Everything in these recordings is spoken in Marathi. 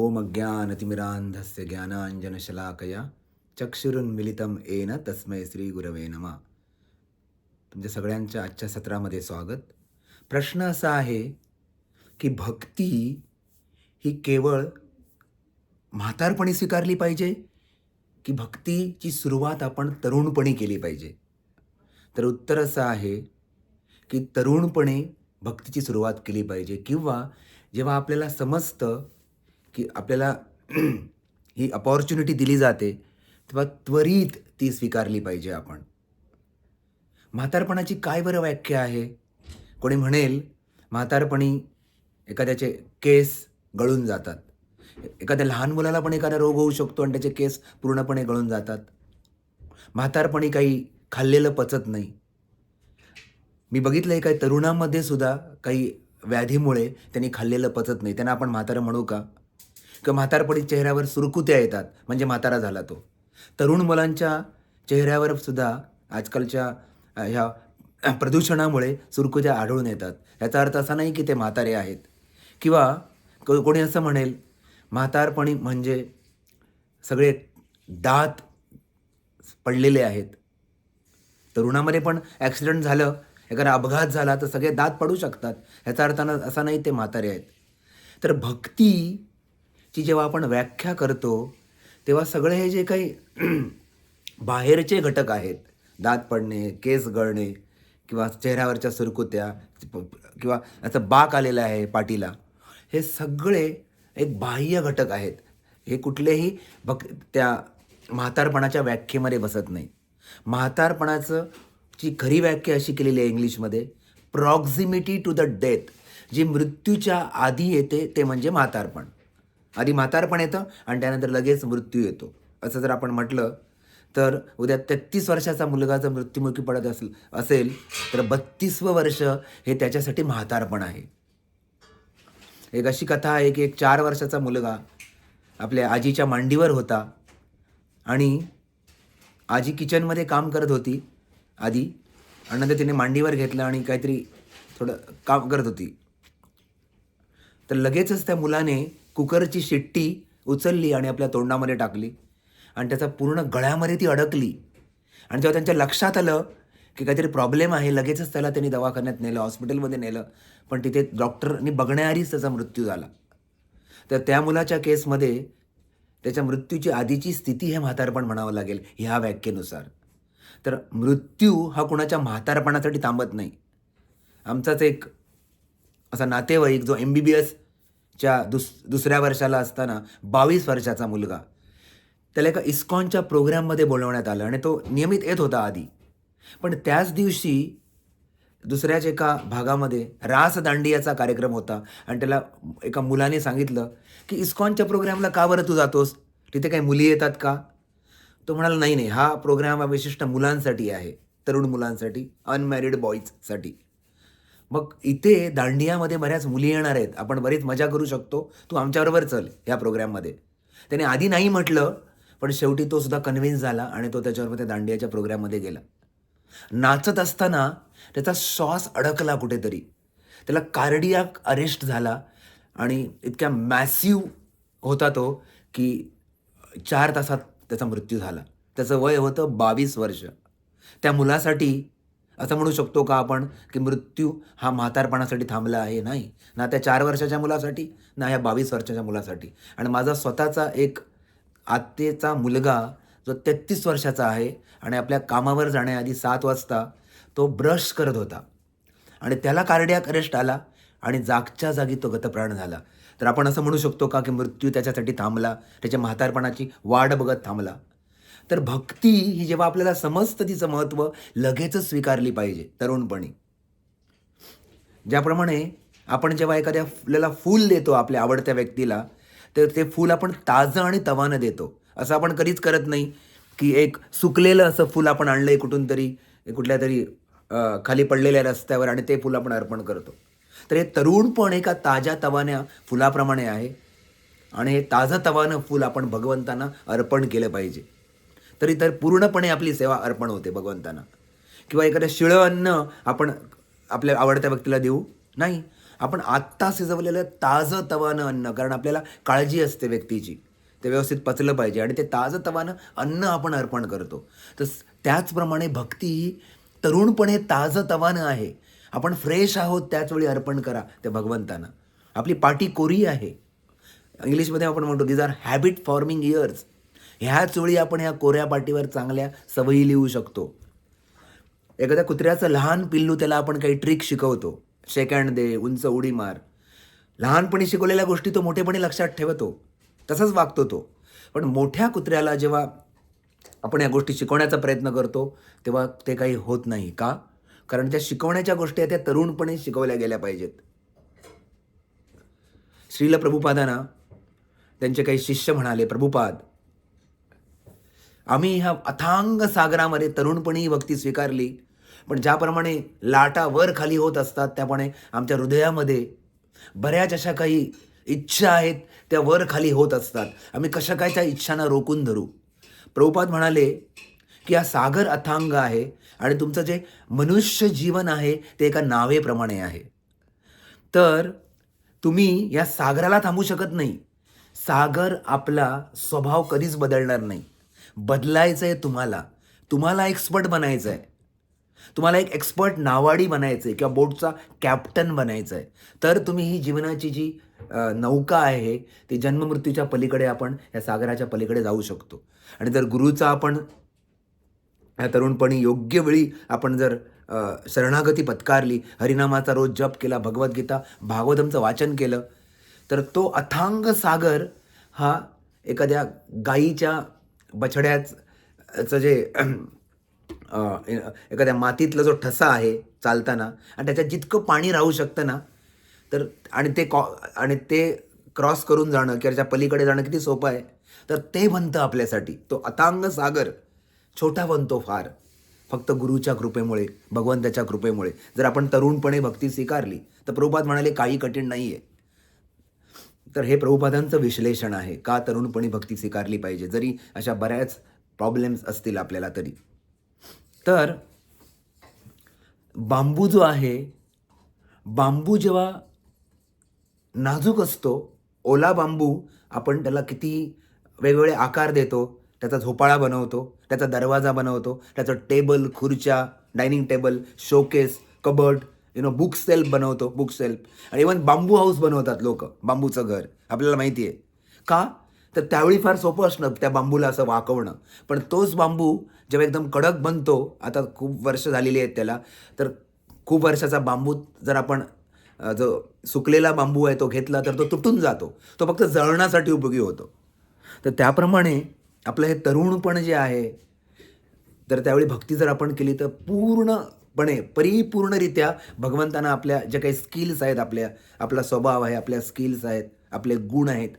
ओम अज्ञानतिमिरान्धस्य ज्ञानाञ्जनशलाकया चक्षुरुन्मिलितं येन तस्मै श्री गुरवे नमः. तुमच्या सगळ्यांच्या आजच्या सत्रामध्ये स्वागत. प्रश्न असा आहे की भक्ती ही केवळ म्हातारपणी स्वीकारली पाहिजे की भक्तीची सुरुवात आपण तरुणपणी केली पाहिजे? तर उत्तर असं आहे की तरुणपणे भक्तीची सुरुवात केली पाहिजे, किंवा जेव्हा आपल्याला समजतं की आपल्याला ही अपॉर्च्युनिटी दिली जाते, तेव्हा त्वरित ती स्वीकारली पाहिजे आपण. म्हातारपणाची काय बरं व्याख्या आहे? कोणी म्हणेल म्हातारपणी एखाद्याचे केस गळून जातात. एखाद्या लहान मुलाला पण एखादा रोग होऊ शकतो आणि त्याचे केस पूर्णपणे गळून जातात. म्हातारपणी काही खाल्लेलं पचत नाही. मी बघितलंय काही तरुणांमध्ये सुद्धा काही व्याधीमुळे त्यांनी खाल्लेलं पचत नाही. त्यांना आपण म्हातारं म्हणू का? किंवा म्हातारपणी चेहऱ्यावर सुरकुत्या येतात, म्हणजे म्हातारा झाला तो. तरुण मुलांच्या चेहऱ्यावर सुद्धा आजकालच्या ह्या प्रदूषणामुळे सुरकुत्या आढळून येतात. याचा अर्थ असा नाही की ते म्हातारे आहेत. किंवा कोणी असं म्हणेल म्हातारपणी म्हणजे सगळे दात पडलेले आहेत. तरुणामध्ये पण ॲक्सिडेंट झालं, एखादा अपघात झाला तर सगळे दात पडू शकतात. ह्याचा अर्थ असा नाही ते म्हातारे आहेत. तर भक्तीची जेव्हा आपण व्याख्या करतो, तेव्हा सगळे हे जे काही बाहेरचे घटक आहेत, दात पडणे, केस गळणे किंवा चेहऱ्यावरच्या सुरकुत्या किंवा असं बाक आलेलं आहे पाठीला, हे सगळे एक बाह्य घटक आहेत. हे कुठलेही त्या म्हातारपणाच्या व्याख्येमध्ये बसत नाही. म्हातारपणाचं ची खरी व्याख्या अशी केलेली आहे इंग्लिशमध्ये, प्रॉक्झिमिटी टू द डेथ. जी मृत्यूच्या आधी येते ते म्हणजे म्हातारपण. आधी म्हातारपण येतं आणि त्यानंतर लगेच मृत्यू येतो. असं जर आपण म्हटलं तर उद्या 33 वर्षाचा मुलगा जर मृत्युमुखी पडत असेल तर 32वं वर्ष हे त्याच्यासाठी म्हातारपण आहे. एक अशी कथा आहे की एक 4 वर्षाचा मुलगा आपल्या आजीच्या मांडीवर होता आणि आजी किचनमध्ये काम करत होती आधी, आणि नंतर तिने मांडीवर घेतलं आणि काहीतरी थोडं काम करत होती. तर लगेचच त्या मुलाने कुकरची शिट्टी उचलली आणि आपल्या तोंडामध्ये टाकली आणि त्याचा पूर्ण गळ्यामध्ये ती अडकली. आणि जेव्हा त्यांच्या लक्षात आलं की काहीतरी प्रॉब्लेम आहे, लगेचच त्याला त्यांनी दवाखान्यात नेलं, हॉस्पिटलमध्ये नेलं. पण तिथे डॉक्टरनी बघण्याआधीच त्याचा मृत्यू झाला. तर त्या मुलाच्या केसमध्ये त्याच्या मृत्यूची आधीची स्थिती हे म्हातारपण म्हणावं लागेल ह्या व्याख्येनुसार. तर मृत्यू हा कुणाच्या म्हातारपणासाठी थांबत नाही. आमचाच एक असा नातेवाईक जो MBBSच्या दुसऱ्या वर्षाला असताना 22 वर्षाचा मुलगा, त्याला एका इस्कॉनच्या प्रोग्राममध्ये बोलवण्यात आलं आणि तो नियमित येत होता आधी. पण त्याच दिवशी दुसऱ्याच एका भागामध्ये रास दांडियाचा कार्यक्रम होता आणि त्याला एका मुलाने सांगितलं की इस्कॉनच्या प्रोग्रामला का बरं तू जातोस? तिथे काही मुली येतात का? तो म्हणाला नाही नाही, हा प्रोग्राम हा विशिष्ट मुलांसाठी आहे, तरुण मुलांसाठी, अनमॅरिड बॉईजसाठी. मग इथे दांडियामध्ये बऱ्याच मुली येणार आहेत, आपण बरीच मजा करू शकतो, तू आमच्याबरोबर चल ह्या प्रोग्राममध्ये. त्याने आधी नाही म्हटलं, पण शेवटी तो सुद्धा कन्व्हिन्स झाला आणि तो त्याच्याबरोबर त्या दांडियाच्या प्रोग्राममध्ये गेला. नाचत असताना त्याचा श्वास अडकला कुठेतरी, त्याला कार्डियाक अरेस्ट झाला आणि इतक्या मॅसिव्ह होता तो की 4 तासात त्याचा मृत्यू झाला. त्याचं वय होतं 22 वर्ष. त्या मुलासाठी असं म्हणू शकतो का आपण की मृत्यू हा म्हातारपणासाठी थांबला आहे? नाही. ना त्या 4 वर्षाच्या मुलासाठी, ना ह्या 22 वर्षाच्या मुलासाठी. आणि माझा स्वतःचा एक आत्तेचा मुलगा जो 33 वर्षाचा आहे आणि आपल्या कामावर जाण्याआधी 7 वाजता तो ब्रश करत होता आणि त्याला कार्डियाक अरेस्ट आला आणि जागच्या जागी तो गतप्राण झाला. तर आपण असं म्हणू शकतो का की मृत्यू त्याच्यासाठी थांबला, त्याच्या म्हातारपणाची वाट बघत थांबला? तर भक्ती ही जेव्हा आपल्याला समजतं तिचं महत्त्व, लगेचच स्वीकारली पाहिजे तरुणपणी. ज्याप्रमाणे आपण जेव्हा आपल्याला फूल देतो आपल्या आवडत्या व्यक्तीला, तर ते फूल आपण ताजं आणि तवानं देतो. असं आपण कधीच करत नाही की एक सुकलेलं असं फूल आपण आणलंय कुठून तरी, कुठल्या तरी खाली पडलेल्या रस्त्यावर आणि ते फूल आपण अर्पण करतो. तर हे तरुणपण एका ताज्या तवान्या फुलाप्रमाणे आहे आणि हे ताजं तवानं फूल आपण भगवंतांना अर्पण केलं पाहिजे. तरी तर पूर्णपणे आपली सेवा अर्पण होते भगवंतांना. किंवा एखादं शिळं अन्न आपण आपल्या आवडत्या व्यक्तीला देऊ नाही. आपण आत्ता शिजवलेलं ताजं तवानं अन्न, कारण आपल्याला काळजी असते व्यक्तीची, ते व्यवस्थित पचलं पाहिजे आणि ते ताजं तवानं अन्न आपण अर्पण करतो. तर त्याचप्रमाणे भक्ती ही तरुणपणे ताजं तवानं आहे. आपण फ्रेश आहोत त्याचवेळी अर्पण करा त्या भगवंतांना. आपली पाटी कोरी आहे. इंग्लिशमध्ये आपण म्हणतो these are habit forming years. ह्याच वेळी आपण ह्या कोऱ्या पाटीवर चांगल्या सवयी लिहू शकतो. एखाद्या कुत्र्याचं लहान पिल्लू, त्याला आपण काही ट्रिक शिकवतो, शेक हँड दे, उंच उडी मार. लहानपणी शिकवलेल्या गोष्टी तो मोठेपणी लक्षात ठेवतो, तसंच वागतो तो. पण मोठ्या कुत्र्याला जेव्हा आपण या गोष्टी शिकवण्याचा प्रयत्न करतो तेव्हा ते काही होत नाही. का? कारण त्या शिकवण्याच्या गोष्टी आहेत त्या तरुणपणे शिकवल्या गेल्या पाहिजेत. श्रील प्रभुपादांना त्यांचे काही शिष्य म्हणाले, प्रभुपाद, आम्ही ह्या अथांग सागरामध्ये तरुणपणी ही भक्ती स्वीकारली, पण ज्याप्रमाणे लाटा वर खाली होत असतात त्याप्रमाणे आमच्या हृदयामध्ये बऱ्याच अशा काही इच्छा आहेत, त्या वर खाली होत असतात. आम्ही कशा काय त्या इच्छांना रोखून धरू? प्रभुपाद म्हणाले की हा सागर अथांग आहे आणि तुमचं जे मनुष्य जीवन आहे ते एका नावेप्रमाणे आहे. तर तुम्ही या सागराला थांबू शकत नाही. सागर आपला स्वभाव कधीच बदलणार नाही. बदलायचं आहे तुम्हाला. तुम्हाला एक्सपर्ट बनायचं आहे. तुम्हाला एक एक्सपर्ट नावाडी बनायचं आहे किंवा बोटचा कॅप्टन बनायचं आहे. तर तुम्ही ही जीवनाची जी नौका आहे ती जन्ममृत्यूच्या पलीकडे, आपण या सागराच्या पलीकडे जाऊ शकतो. आणि जर गुरुचा आपण या तरुणपणी योग्य वेळी आपण जर शरणागती पत्कारली, हरिनामाचा रोज जप केला, भगवद्गीता भागवतमचं वाचन केलं, तर तो अथांग सागर हा एखाद्या गाईच्या बछड्याचं जे एखाद्या मातीतला जो ठसा आहे चालताना आणि त्याच्यात जितकं पाणी राहू शकतं ना, तर आणि ते क्रॉस करून जाणं किंवा त्याच्या पलीकडे जाणं किती सोपं आहे. तर ते बनतं आपल्यासाठी. तो अथांग सागर छोटा बनतो फार, फक्त गुरुच्या कृपेमुळे, भगवंताच्या कृपेमुळे. जर आपण तरुणपणे भक्ती स्वीकारली तर प्रभुपाद म्हणाले काही कठीण नाही आहे. तर हे प्रभुपादांचं विश्लेषण आहे, का तरुणपणी भक्ती स्वीकारली पाहिजे, जरी अशा बऱ्याच प्रॉब्लेम्स असतील आपल्याला तरी. तर बांबू जो आहे, बांबू जेव्हा नाजूक असतो, ओला बांबू, आपण त्याला किती वेगवेगळे आकार देतो, त्याचा झोपाळा बनवतो, त्याचा दरवाजा बनवतो, त्याचं टेबल, खुर्च्या, dining table, showcase, cupboard, book shelf बनवतो, बुक सेल्फ. आणि इव्हन बांबू हाऊस बनवतात लोक, बांबूचं घर, आपल्याला माहिती आहे. का? तर त्यावेळी फार सोपं असणं त्या बांबूला असं वाकवणं. पण तोच बांबू जेव्हा एकदम कडक बनतो, आता खूप वर्ष झालेली आहेत त्याला, तर खूप वर्षाचा बांबू जर आपण जो सुकलेला बांबू आहे तो घेतला तर तो तुटून जातो, तो फक्त जळण्यासाठी उपयोगी होतो. तर त्याप्रमाणे आपलं हे तरुणपण जे आहे, तर त्यावेळी भक्ती जर आपण केली तर पूर्णपणे परिपूर्णरित्या भगवंतांना आपल्या ज्या काही स्किल्स आहेत, आपला स्वभाव आहे, आपल्या स्किल्स आहेत, आपले गुण आहेत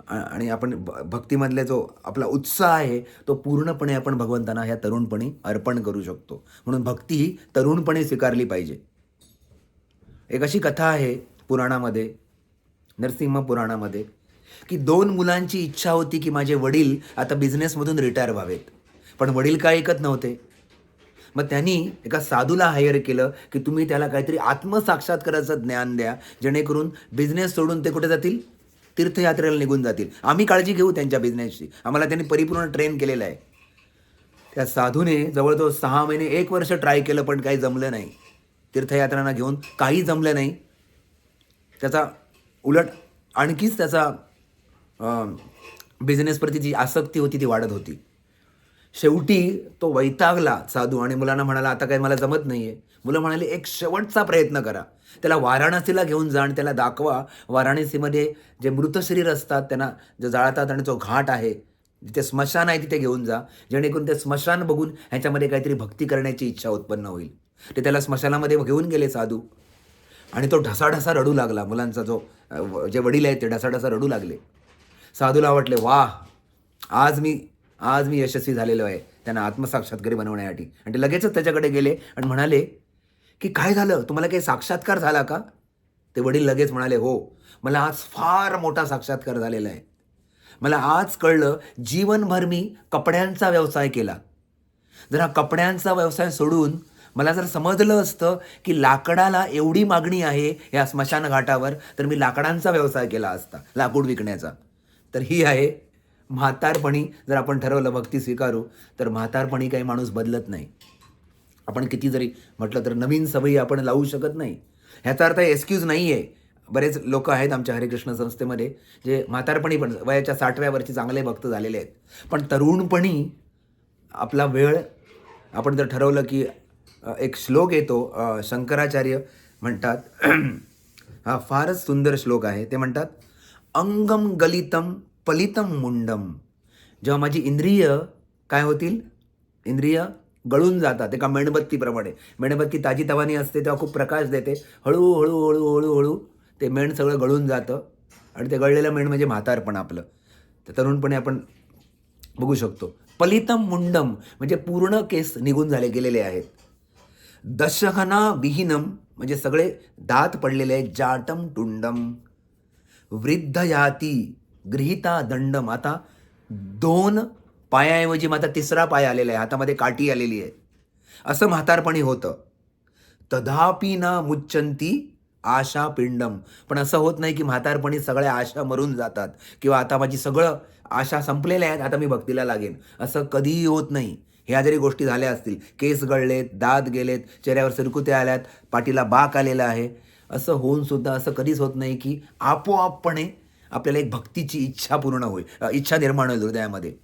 आणि आपण भक्तीमधले जो आपला उत्साह आहे तो पूर्णपणे आपण भगवंतांना ह्या तरुणपणी अर्पण करू शकतो. म्हणून भक्ती ही तरुणपणे स्वीकारली पाहिजे. एक अशी कथा आहे पुराणामध्ये, नरसिंह पुराणामध्ये, की 2 मुलांची इच्छा होती की माझे वडील आता बिझनेसमधून रिटायर व्हावेत. पण वडील काय ऐकत नव्हते. मग त्यांनी एका साधूला हायर केलं की तुम्ही त्याला काहीतरी आत्मसाक्षात्काराचं ज्ञान द्या, जेणेकरून बिझनेस सोडून ते कुठे जातील, तीर्थयात्रेला निघून जातील. आम्ही काळजी घेऊ त्यांच्या बिझनेसची, आम्हाला त्यांनी परिपूर्ण ट्रेन केलेलं आहे. त्या साधूने जवळजवळ 6 महिने 1 वर्ष ट्राय केलं, पण काही जमलं नाही. तीर्थयात्रांना घेऊन काही जमलं नाही. त्याचा उलट आणखीच त्याचा बिझनेसप्रती जी आसक्ती होती ती वाढत होती. शेवटी तो वैतागला साधू आणि मुलांना म्हणाला, आता काही मला जमत नाही आहे. मुलं म्हणाली, एक शेवटचा प्रयत्न करा, त्याला वाराणसीला घेऊन जा आणि त्याला दाखवा, वाराणसीमध्ये जे मृत शरीर असतात त्यांना जे जाळतात आणि जो घाट आहे, जिथे स्मशान आहे तिथे घेऊन जा, जेणेकरून ते स्मशान बघून ह्याच्यामध्ये काहीतरी भक्ती करण्याची इच्छा उत्पन्न होईल. ते त्याला स्मशानामध्ये घेऊन गेले साधू आणि तो ढसाढसा रडू लागला. मुलांचा जे वडील आहेत ते ढसाढसा रडू लागले. साधूला वाटले, वाह, आज मी यशस्वी झालेलो आहे त्यांना आत्मसाक्षात्कारी बनवण्यासाठी. आणि ते लगेचच त्याच्याकडे गेले आणि म्हणाले की काय झालं, तुम्हाला काही साक्षात्कार झाला का? ते वडील लगेच म्हणाले, हो, मला आज फार मोठा साक्षात्कार झालेला आहे. मला आज कळलं, जीवनभर मी कपड्यांचा व्यवसाय केला, जर हा कपड्यांचा व्यवसाय सोडून मला जर समजलं असतं की लाकडाला एवढी मागणी आहे या स्मशान घाटावर, तर मी लाकडांचा व्यवसाय केला असता, लाकूड विकण्याचा. तर ही आहे म्हातारपणी. जर आपण ठरवलं भक्ती स्वीकारू, तर म्हातारपणी काही माणूस बदलत नाही. आपण किती जरी म्हटलं तर नवीन सवयी आपण लावू शकत नाही. ह्याचा अर्थ एक्सक्यूज नाही आहे. बरेच लोकं आहेत आमच्या हरेकृष्ण संस्थेमध्ये, जे म्हातारपणी पण वयाच्या 60व्या वर्षी चांगले भक्त झालेले आहेत. पण तरुणपणी आपला वेळ आपण जर ठरवलं की एक श्लोक येतो, शंकराचार्य म्हणतात हा फारच सुंदर श्लोक आहे. ते म्हणतात, अंगम गलितम पलितम मुंडम. जेव्हा माझी इंद्रिय काय होतील, इंद्रिय गळून जातात एका मेणबत्तीप्रमाणे. मेणबत्ती ताजीतवानी असते तेव्हा खूप प्रकाश देते. हळूहळू हळूहळू हळू ते मेण सगळं गळून जातं आणि ते गळलेलं मेण म्हणजे म्हातारपण आपलं. तर तरुणपणे आपण बघू शकतो. पलितम मुंडम म्हणजे पूर्ण केस निघून गेलेले आहेत. दशघना विहीनम म्हणजे सगळे दात पडलेले आहेत. जाटम टुंडम वृद्ध याती गृहीता दंडम. आता 2 पायाऐवजी मग आता 3रा पाय आलेला आहे, हातामध्ये काठी आलेली आहे. असं म्हातारपणी होतं. तथापि न मुच्चंती आशा पिंडम. पण असं होत नाही की म्हातारपणी सगळ्या आशा मरून जातात किंवा आता माझी सगळं आशा संपलेल्या आहेत, आता मी भक्तीला लागेन, असं कधीही होत नाही. ह्या जरी गोष्टी झाल्या असतील, केस गळलेत, दात गेलेत, चेहऱ्यावर सिरकुत्या आल्यात, पाठीला बाक आलेला आहे, असं होऊन सुद्धा असं कधीच होत नाही की आपोआपपणे आपल्याला एक भक्तीची इच्छा पूर्ण होईल, इच्छा निर्माण होईल हृदयामध्ये.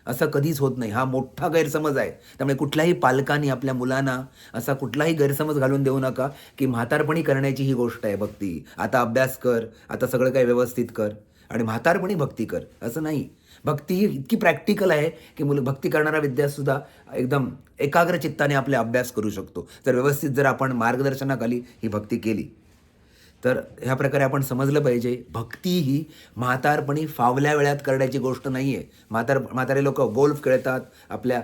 असं कधीच होत नाही. हा मोठा गैरसमज आहे. त्यामुळे कुठल्याही पालकांनी आपल्या मुलांना असा कुठलाही गैरसमज घालून देऊ नका की म्हातारपणी करण्याची ही गोष्ट आहे भक्ती. आता अभ्यास कर, आता सगळं काही व्यवस्थित कर आणि म्हातारपणी भक्ती कर, असं नाही. भक्ती ही इतकी प्रॅक्टिकल आहे की मुलं भक्ती करणारा विद्यार्थीसुद्धा एकदम एकाग्र चित्ताने आपले अभ्यास करू शकतो. जर व्यवस्थित जर आपण मार्गदर्शनाखाली ही भक्ती केली. तर ह्या प्रकारे आपण समजलं पाहिजे, भक्ती ही म्हातारपणी फावल्या वेळात करण्याची गोष्ट नाही आहे. म्हातारे लोकं गोल्फ खेळतात, आपल्या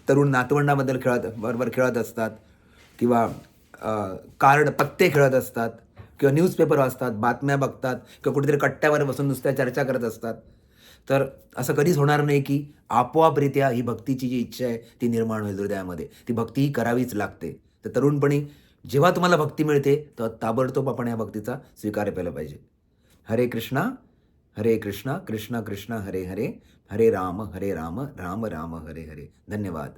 तरुण नातवंडाबद्दल बरोबर खेळत असतात किंवा कार्ड पत्ते खेळत असतात किंवा न्यूजपेपर वाचतात, बातम्या बघतात किंवा कुठेतरी कट्ट्यावर बसून नुसत्या चर्चा करत असतात. तर असं कधीच होणार नाही की आपोआपरित्या ही भक्तीची जी इच्छा आहे ती निर्माण होईल हृदयामध्ये. ती भक्ती ही करावीच लागते. तर तरुणपणी जेव्हा तुम्हाला भक्ती मिळते, तर ताबडतोब आपण या भक्तीचा स्वीकार केला पाहिजे. हरे कृष्णा, हरे कृष्णा, कृष्ण कृष्ण हरे हरे, हरे राम, राम राम हरे हरे. धन्यवाद.